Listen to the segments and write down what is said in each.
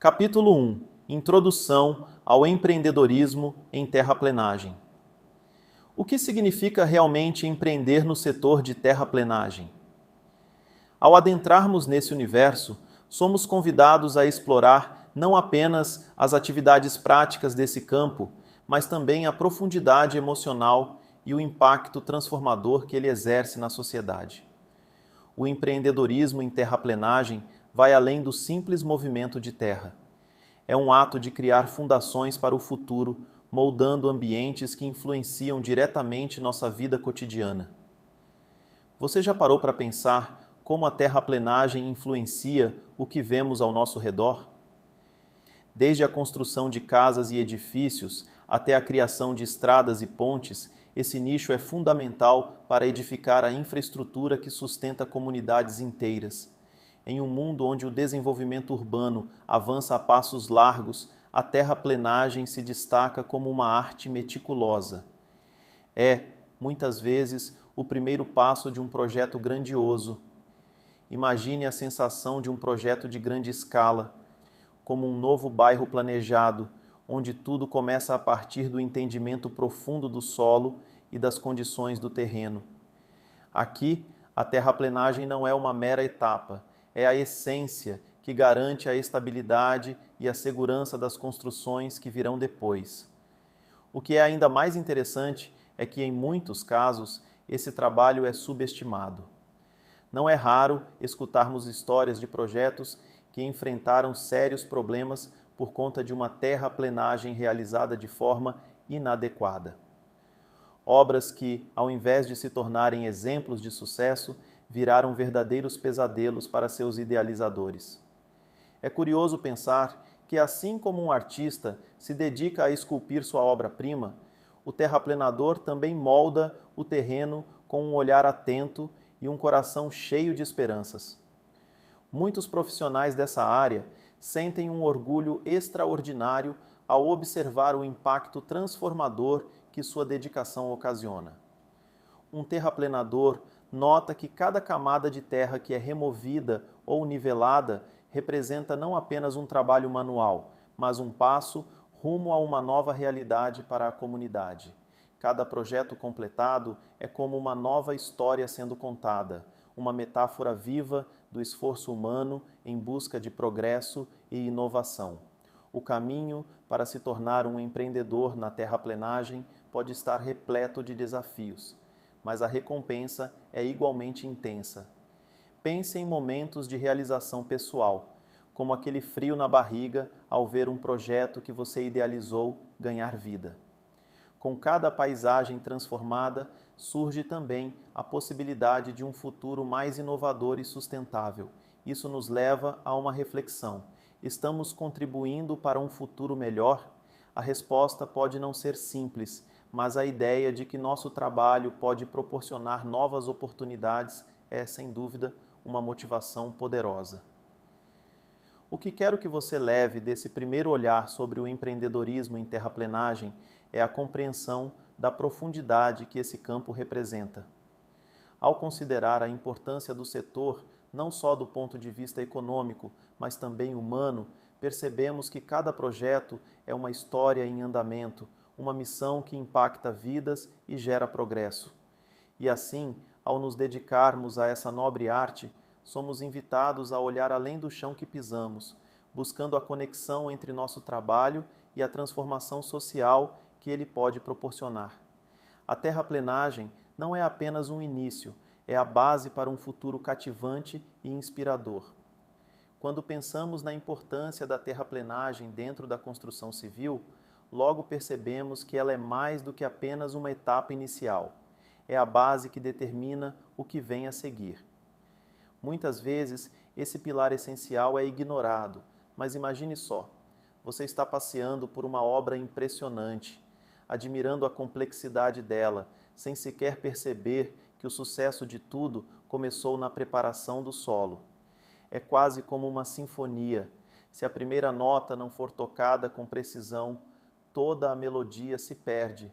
Capítulo 1. Introdução ao empreendedorismo em terraplenagem. O que significa realmente empreender no setor de terraplenagem? Ao adentrarmos nesse universo, somos convidados a explorar não apenas as atividades práticas desse campo, mas também a profundidade emocional e o impacto transformador que ele exerce na sociedade. O empreendedorismo em terraplenagem vai além do simples movimento de terra. É um ato de criar fundações para o futuro, moldando ambientes que influenciam diretamente nossa vida cotidiana. Você já parou para pensar como a terraplenagem influencia o que vemos ao nosso redor? Desde a construção de casas e edifícios até a criação de estradas e pontes, esse nicho é fundamental para edificar a infraestrutura que sustenta comunidades inteiras. Em um mundo onde o desenvolvimento urbano avança a passos largos, a terraplenagem se destaca como uma arte meticulosa. É, muitas vezes, o primeiro passo de um projeto grandioso. Imagine a sensação de um projeto de grande escala, como um novo bairro planejado, onde tudo começa a partir do entendimento profundo do solo e das condições do terreno. Aqui, a terraplenagem não é uma mera etapa, é a essência que garante a estabilidade e a segurança das construções que virão depois. O que é ainda mais interessante é que, em muitos casos, esse trabalho é subestimado. Não é raro escutarmos histórias de projetos que enfrentaram sérios problemas por conta de uma terraplenagem realizada de forma inadequada. Obras que, ao invés de se tornarem exemplos de sucesso, viraram verdadeiros pesadelos para seus idealizadores. É curioso pensar que, assim como um artista se dedica a esculpir sua obra-prima, o terraplenador também molda o terreno com um olhar atento e um coração cheio de esperanças. Muitos profissionais dessa área sentem um orgulho extraordinário ao observar o impacto transformador que sua dedicação ocasiona. Um terraplenador nota que cada camada de terra que é removida ou nivelada representa não apenas um trabalho manual, mas um passo rumo a uma nova realidade para a comunidade. Cada projeto completado é como uma nova história sendo contada, uma metáfora viva do esforço humano em busca de progresso e inovação. O caminho para se tornar um empreendedor na terraplenagem pode estar repleto de desafios, mas a recompensa é igualmente intensa. Pense em momentos de realização pessoal, como aquele frio na barriga ao ver um projeto que você idealizou ganhar vida. Com cada paisagem transformada, surge também a possibilidade de um futuro mais inovador e sustentável. Isso nos leva a uma reflexão. Estamos contribuindo para um futuro melhor? A resposta pode não ser simples, mas a ideia de que nosso trabalho pode proporcionar novas oportunidades é, sem dúvida, uma motivação poderosa. O que quero que você leve desse primeiro olhar sobre o empreendedorismo em terraplenagem é a compreensão da profundidade que esse campo representa. Ao considerar a importância do setor, não só do ponto de vista econômico, mas também humano, percebemos que cada projeto é uma história em andamento, uma missão que impacta vidas e gera progresso. E assim, ao nos dedicarmos a essa nobre arte, somos invitados a olhar além do chão que pisamos, buscando a conexão entre nosso trabalho e a transformação social que ele pode proporcionar. A terraplenagem não é apenas um início, é a base para um futuro cativante e inspirador. Quando pensamos na importância da terraplenagem dentro da construção civil, logo percebemos que ela é mais do que apenas uma etapa inicial. É a base que determina o que vem a seguir. Muitas vezes, esse pilar essencial é ignorado, mas imagine só, você está passeando por uma obra impressionante, admirando a complexidade dela, sem sequer perceber que o sucesso de tudo começou na preparação do solo. É quase como uma sinfonia. Se a primeira nota não for tocada com precisão, toda a melodia se perde.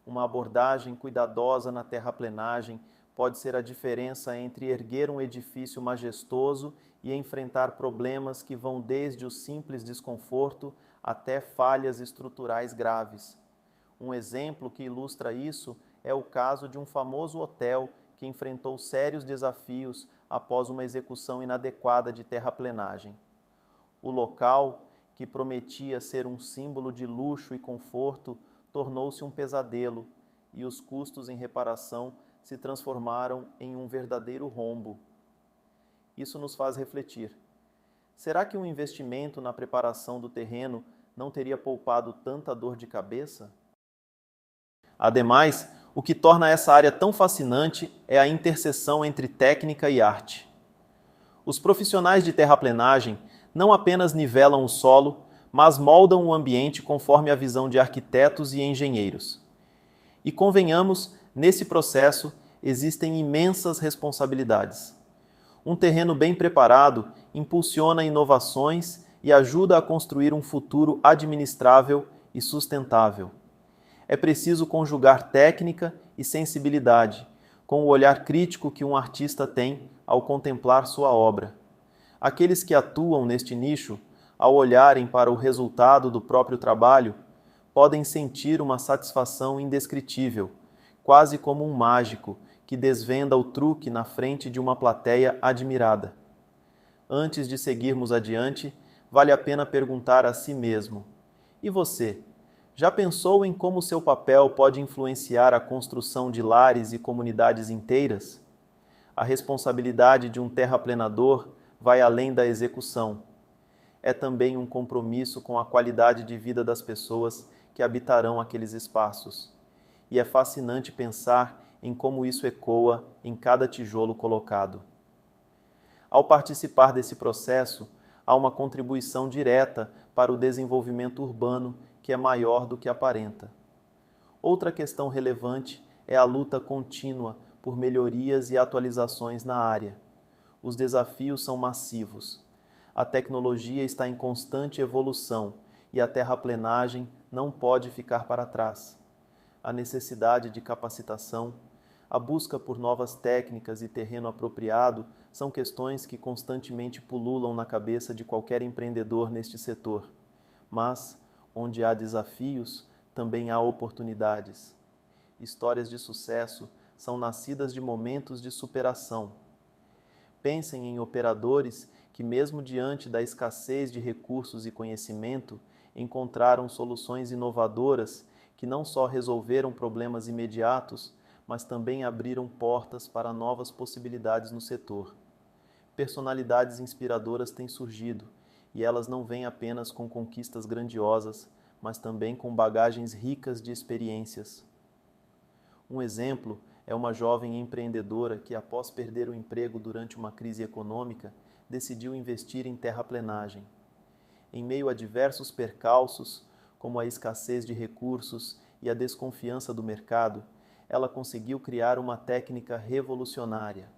Uma abordagem cuidadosa na terraplenagem pode ser a diferença entre erguer um edifício majestoso e enfrentar problemas que vão desde o simples desconforto até falhas estruturais graves. Um exemplo que ilustra isso é o caso de um famoso hotel que enfrentou sérios desafios após uma execução inadequada de terraplenagem. O local, que prometia ser um símbolo de luxo e conforto, tornou-se um pesadelo e os custos em reparação se transformaram em um verdadeiro rombo. Isso nos faz refletir. Será que um investimento na preparação do terreno não teria poupado tanta dor de cabeça? Ademais, o que torna essa área tão fascinante é a interseção entre técnica e arte. Os profissionais de terraplenagem não apenas nivelam o solo, mas moldam o ambiente conforme a visão de arquitetos e engenheiros. E convenhamos, nesse processo existem imensas responsabilidades. Um terreno bem preparado impulsiona inovações e ajuda a construir um futuro administrável e sustentável. É preciso conjugar técnica e sensibilidade, com o olhar crítico que um artista tem ao contemplar sua obra. Aqueles que atuam neste nicho, ao olharem para o resultado do próprio trabalho, podem sentir uma satisfação indescritível, quase como um mágico que desvenda o truque na frente de uma plateia admirada. Antes de seguirmos adiante, vale a pena perguntar a si mesmo: e você? Já pensou em como seu papel pode influenciar a construção de lares e comunidades inteiras? A responsabilidade de um terraplenador vai além da execução. É também um compromisso com a qualidade de vida das pessoas que habitarão aqueles espaços. E é fascinante pensar em como isso ecoa em cada tijolo colocado. Ao participar desse processo, há uma contribuição direta para o desenvolvimento urbano que é maior do que aparenta. Outra questão relevante é a luta contínua por melhorias e atualizações na área. Os desafios são massivos. A tecnologia está em constante evolução e a terraplenagem não pode ficar para trás. A necessidade de capacitação, a busca por novas técnicas e terreno apropriado são questões que constantemente pululam na cabeça de qualquer empreendedor neste setor. Mas, onde há desafios, também há oportunidades. Histórias de sucesso são nascidas de momentos de superação. Pensem em operadores que, mesmo diante da escassez de recursos e conhecimento, encontraram soluções inovadoras que não só resolveram problemas imediatos, mas também abriram portas para novas possibilidades no setor. Personalidades inspiradoras têm surgido, e elas não vêm apenas com conquistas grandiosas, mas também com bagagens ricas de experiências. Um exemplo é uma jovem empreendedora que, após perder o emprego durante uma crise econômica, decidiu investir em terraplenagem. Em meio a diversos percalços, como a escassez de recursos e a desconfiança do mercado, ela conseguiu criar uma técnica revolucionária.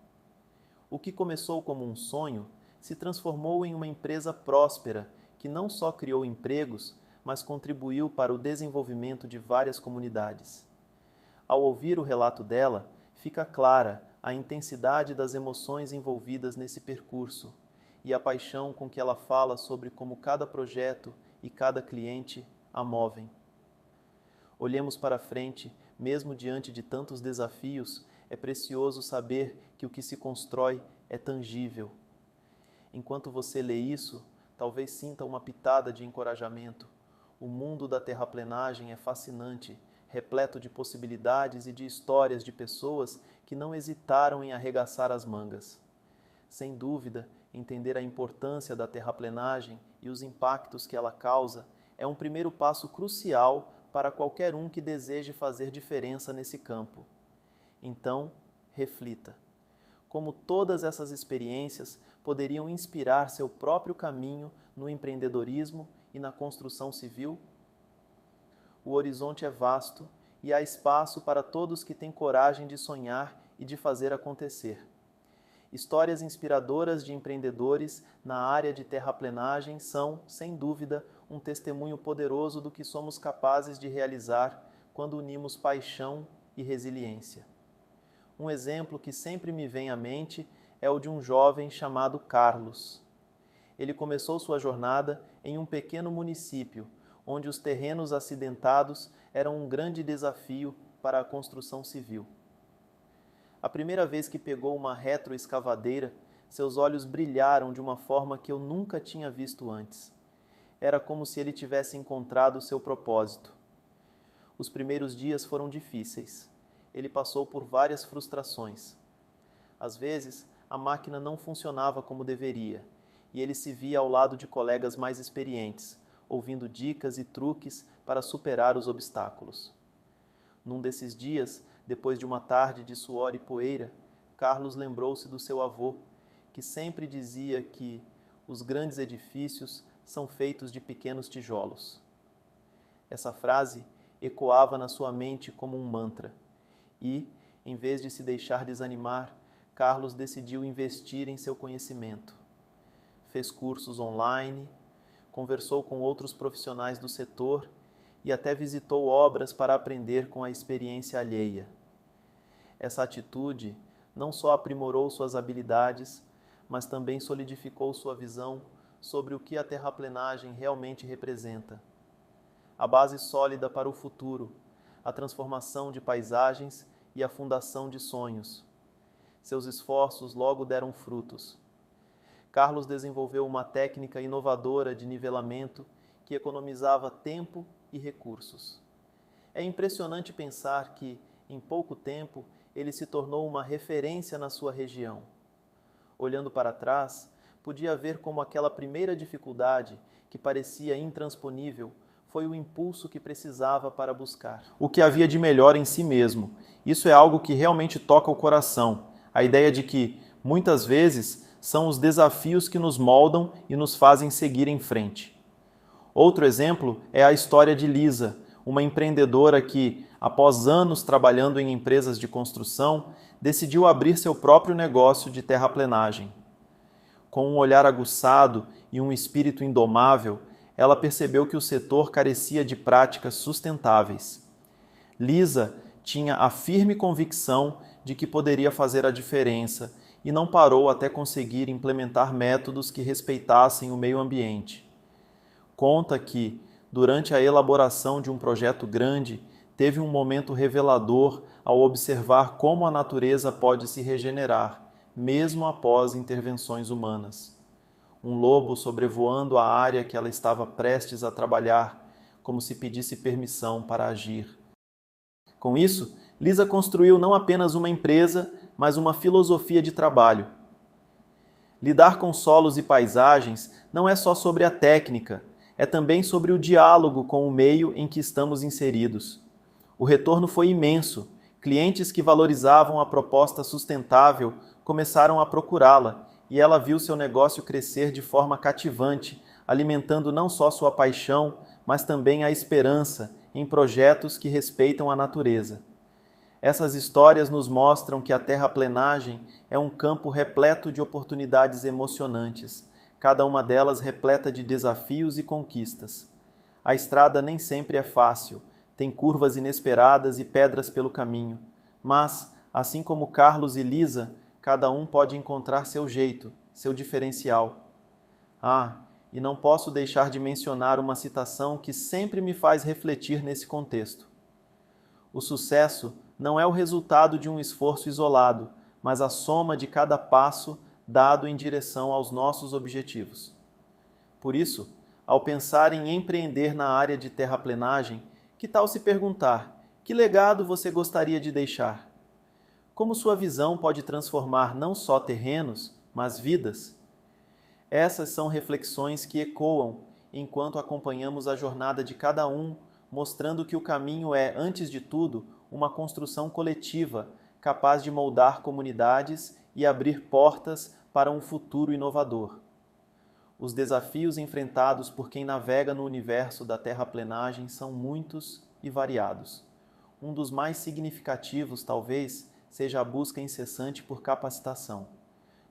O que começou como um sonho se transformou em uma empresa próspera que não só criou empregos, mas contribuiu para o desenvolvimento de várias comunidades. Ao ouvir o relato dela, fica clara a intensidade das emoções envolvidas nesse percurso e a paixão com que ela fala sobre como cada projeto e cada cliente a movem. Olhemos para frente, mesmo diante de tantos desafios, é precioso saber que o que se constrói é tangível. Enquanto você lê isso, talvez sinta uma pitada de encorajamento. O mundo da terraplenagem é fascinante, repleto de possibilidades e de histórias de pessoas que não hesitaram em arregaçar as mangas. Sem dúvida, entender a importância da terraplenagem e os impactos que ela causa é um primeiro passo crucial para qualquer um que deseje fazer diferença nesse campo. Então, reflita. Como todas essas experiências poderiam inspirar seu próprio caminho no empreendedorismo e na construção civil? O horizonte é vasto e há espaço para todos que têm coragem de sonhar e de fazer acontecer. Histórias inspiradoras de empreendedores na área de terraplenagem são, sem dúvida, um testemunho poderoso do que somos capazes de realizar quando unimos paixão e resiliência. Um exemplo que sempre me vem à mente é o de um jovem chamado Carlos. Ele começou sua jornada em um pequeno município, onde os terrenos acidentados eram um grande desafio para a construção civil. A primeira vez que pegou uma retroescavadeira, seus olhos brilharam de uma forma que eu nunca tinha visto antes. Era como se ele tivesse encontrado seu propósito. Os primeiros dias foram difíceis. Ele passou por várias frustrações. Às vezes, a máquina não funcionava como deveria, e ele se via ao lado de colegas mais experientes, ouvindo dicas e truques para superar os obstáculos. Num desses dias, depois de uma tarde de suor e poeira, Carlos lembrou-se do seu avô, que sempre dizia que os grandes edifícios são feitos de pequenos tijolos. Essa frase ecoava na sua mente como um mantra, e, em vez de se deixar desanimar, Carlos decidiu investir em seu conhecimento. Fez cursos online, conversou com outros profissionais do setor e até visitou obras para aprender com a experiência alheia. Essa atitude não só aprimorou suas habilidades, mas também solidificou sua visão sobre o que a terraplenagem realmente representa. A base sólida para o futuro, a transformação de paisagens e a fundação de sonhos. Seus esforços logo deram frutos. Carlos desenvolveu uma técnica inovadora de nivelamento que economizava tempo e recursos. É impressionante pensar que, em pouco tempo, ele se tornou uma referência na sua região. Olhando para trás, podia ver como aquela primeira dificuldade, que parecia intransponível, foi o impulso que precisava para buscar o que havia de melhor em si mesmo. Isso é algo que realmente toca o coração. A ideia de que, muitas vezes, são os desafios que nos moldam e nos fazem seguir em frente. Outro exemplo é a história de Lisa, uma empreendedora que, após anos trabalhando em empresas de construção, decidiu abrir seu próprio negócio de terraplenagem. Com um olhar aguçado e um espírito indomável, ela percebeu que o setor carecia de práticas sustentáveis. Lisa tinha a firme convicção de que poderia fazer a diferença e não parou até conseguir implementar métodos que respeitassem o meio ambiente. Conta que, durante a elaboração de um projeto grande, teve um momento revelador ao observar como a natureza pode se regenerar, mesmo após intervenções humanas. Um lobo sobrevoando a área que ela estava prestes a trabalhar, como se pedisse permissão para agir. Com isso, Lisa construiu não apenas uma empresa, mas uma filosofia de trabalho. Lidar com solos e paisagens não é só sobre a técnica, é também sobre o diálogo com o meio em que estamos inseridos. O retorno foi imenso. Clientes que valorizavam a proposta sustentável começaram a procurá-la, e ela viu seu negócio crescer de forma cativante, alimentando não só sua paixão, mas também a esperança em projetos que respeitam a natureza. Essas histórias nos mostram que a terraplenagem é um campo repleto de oportunidades emocionantes, cada uma delas repleta de desafios e conquistas. A estrada nem sempre é fácil, tem curvas inesperadas e pedras pelo caminho, mas, assim como Carlos e Lisa, cada um pode encontrar seu jeito, seu diferencial. E não posso deixar de mencionar uma citação que sempre me faz refletir nesse contexto. O sucesso não é o resultado de um esforço isolado, mas a soma de cada passo dado em direção aos nossos objetivos. Por isso, ao pensar em empreender na área de terraplenagem, que tal se perguntar: que legado você gostaria de deixar? Como sua visão pode transformar não só terrenos, mas vidas? Essas são reflexões que ecoam enquanto acompanhamos a jornada de cada um, mostrando que o caminho é, antes de tudo, uma construção coletiva, capaz de moldar comunidades e abrir portas para um futuro inovador. Os desafios enfrentados por quem navega no universo da terraplenagem são muitos e variados. Um dos mais significativos, talvez, seja a busca incessante por capacitação.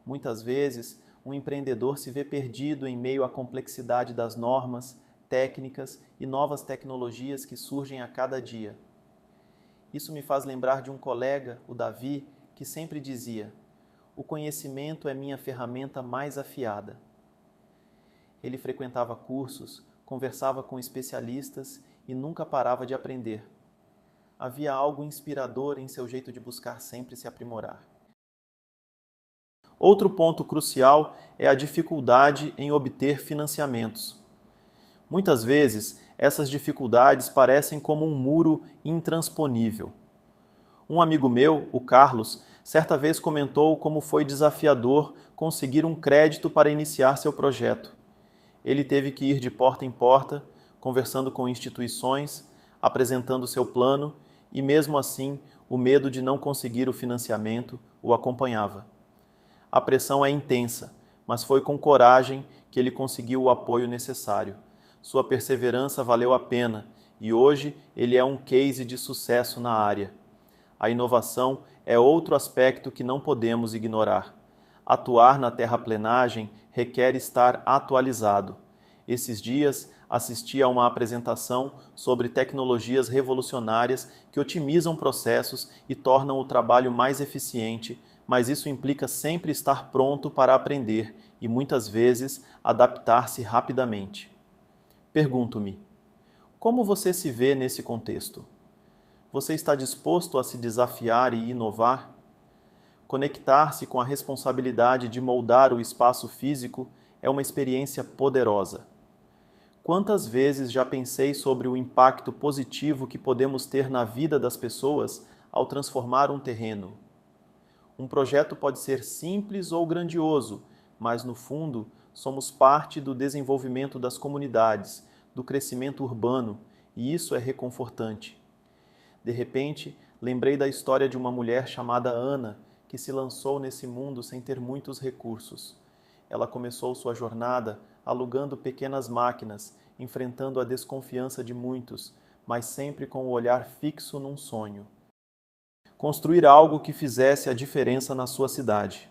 Muitas vezes, um empreendedor se vê perdido em meio à complexidade das normas, técnicas e novas tecnologias que surgem a cada dia. Isso me faz lembrar de um colega, o Davi, que sempre dizia: O conhecimento é minha ferramenta mais afiada. Ele frequentava cursos, conversava com especialistas e nunca parava de aprender. Havia algo inspirador em seu jeito de buscar sempre se aprimorar. Outro ponto crucial é a dificuldade em obter financiamentos. Muitas vezes, essas dificuldades parecem como um muro intransponível. Um amigo meu, o Carlos, certa vez comentou como foi desafiador conseguir um crédito para iniciar seu projeto. Ele teve que ir de porta em porta, conversando com instituições, apresentando seu plano e, mesmo assim, o medo de não conseguir o financiamento o acompanhava. A pressão é intensa, mas foi com coragem que ele conseguiu o apoio necessário. Sua perseverança valeu a pena e hoje ele é um case de sucesso na área. A inovação é outro aspecto que não podemos ignorar. Atuar na terraplenagem requer estar atualizado. Esses dias assisti a uma apresentação sobre tecnologias revolucionárias que otimizam processos e tornam o trabalho mais eficiente, mas isso implica sempre estar pronto para aprender e, muitas vezes, adaptar-se rapidamente. Pergunto-me, como você se vê nesse contexto? Você está disposto a se desafiar e inovar? Conectar-se com a responsabilidade de moldar o espaço físico é uma experiência poderosa. Quantas vezes já pensei sobre o impacto positivo que podemos ter na vida das pessoas ao transformar um terreno? Um projeto pode ser simples ou grandioso, mas no fundo somos parte do desenvolvimento das comunidades, do crescimento urbano, e isso é reconfortante. De repente, lembrei da história de uma mulher chamada Ana, que se lançou nesse mundo sem ter muitos recursos. Ela começou sua jornada alugando pequenas máquinas, enfrentando a desconfiança de muitos, mas sempre com o olhar fixo num sonho. Construir algo que fizesse a diferença na sua cidade.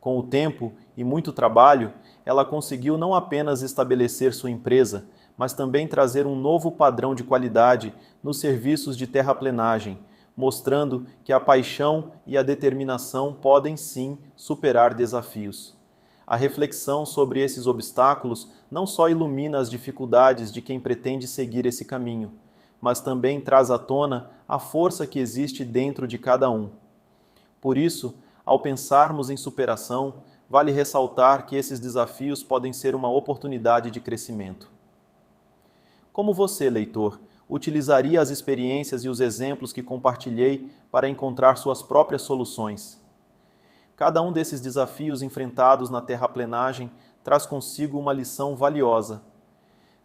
Com o tempo e muito trabalho, ela conseguiu não apenas estabelecer sua empresa, mas também trazer um novo padrão de qualidade nos serviços de terraplenagem, mostrando que a paixão e a determinação podem sim superar desafios. A reflexão sobre esses obstáculos não só ilumina as dificuldades de quem pretende seguir esse caminho, mas também traz à tona a força que existe dentro de cada um. Por isso, ao pensarmos em superação, vale ressaltar que esses desafios podem ser uma oportunidade de crescimento. Como você, leitor, utilizaria as experiências e os exemplos que compartilhei para encontrar suas próprias soluções? Cada um desses desafios enfrentados na terraplenagem traz consigo uma lição valiosa.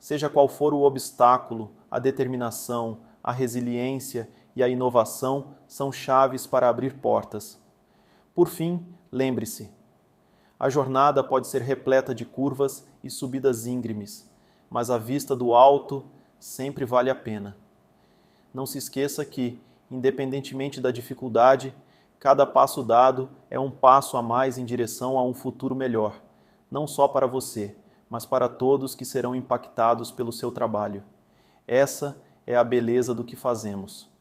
Seja qual for o obstáculo, a determinação, a resiliência e a inovação são chaves para abrir portas. Por fim, lembre-se, a jornada pode ser repleta de curvas e subidas íngremes, mas a vista do alto sempre vale a pena. Não se esqueça que, independentemente da dificuldade, cada passo dado é um passo a mais em direção a um futuro melhor, não só para você, mas para todos que serão impactados pelo seu trabalho. Essa é a beleza do que fazemos.